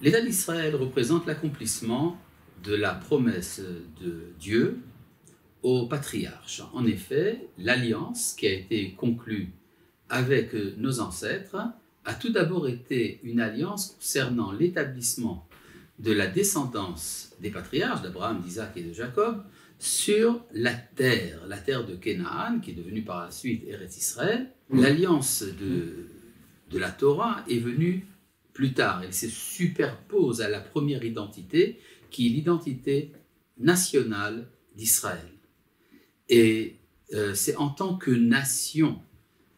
L'État d'Israël représente l'accomplissement de la promesse de Dieu aux patriarches. En effet, l'alliance qui a été conclue avec nos ancêtres a tout d'abord été une alliance concernant l'établissement de la descendance des patriarches, d'Abraham, d'Isaac et de Jacob, sur la terre de Canaan, qui est devenue par la suite Eretz Israël. L'alliance de la Torah est venue plus tard. Elle se superpose à la première identité, qui est l'identité nationale d'Israël. Et c'est en tant que nation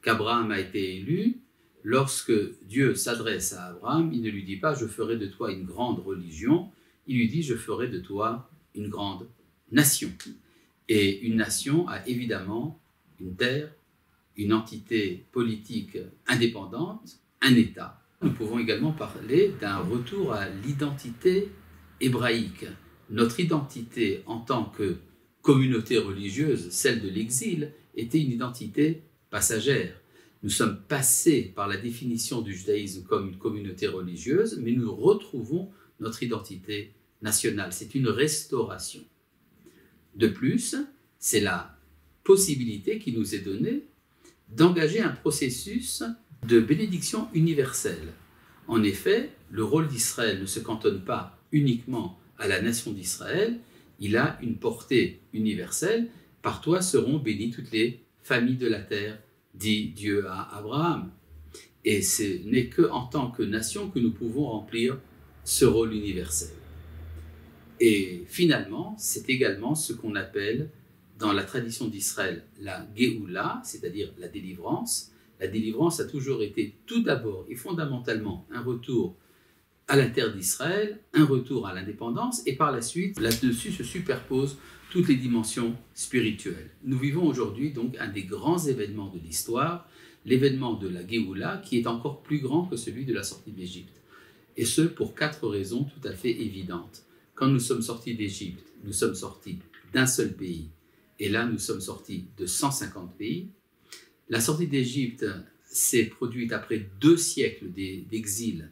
qu'Abraham a été élu. Lorsque Dieu s'adresse à Abraham, il ne lui dit pas « je ferai de toi une grande religion », il lui dit « je ferai de toi une grande nation ». Et une nation a évidemment une terre, une entité politique indépendante, un État. Nous pouvons également parler d'un retour à l'identité hébraïque. Notre identité en tant que communauté religieuse, celle de l'exil, était une identité passagère. Nous sommes passés par la définition du judaïsme comme une communauté religieuse, mais nous retrouvons notre identité nationale. C'est une restauration. De plus, c'est la possibilité qui nous est donnée d'engager un processus de bénédiction universelle. En effet, le rôle d'Israël ne se cantonne pas uniquement à la nation d'Israël, il a une portée universelle. Par toi seront bénies toutes les familles de la terre, dit Dieu à Abraham. Et ce n'est qu'en tant que nation que nous pouvons remplir ce rôle universel. Et finalement, c'est également ce qu'on appelle dans la tradition d'Israël la Géoula, c'est-à-dire la délivrance. La délivrance a toujours été tout d'abord et fondamentalement un retour à la terre d'Israël, un retour à l'indépendance, et par la suite, là-dessus se superposent toutes les dimensions spirituelles. Nous vivons aujourd'hui donc un des grands événements de l'histoire, l'événement de la Géoula, qui est encore plus grand que celui de la sortie d'Égypte. Et ce, pour 4 raisons tout à fait évidentes. Quand nous sommes sortis d'Égypte, nous sommes sortis d'un seul pays, et là nous sommes sortis de 150 pays. La sortie d'Égypte s'est produite après 2 siècles d'exil,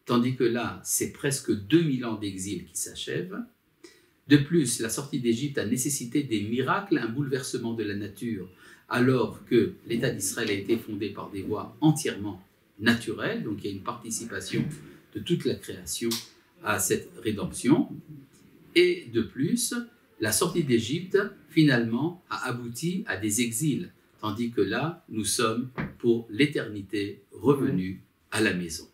tandis que là, c'est presque 2000 ans d'exil qui s'achèvent. De plus, la sortie d'Égypte a nécessité des miracles, un bouleversement de la nature, alors que l'État d'Israël a été fondé par des voies entièrement naturelles, donc il y a une participation de toute la création à cette rédemption. Et de plus, la sortie d'Égypte, finalement, a abouti à des exils, tandis que là, nous sommes pour l'éternité revenus à la maison.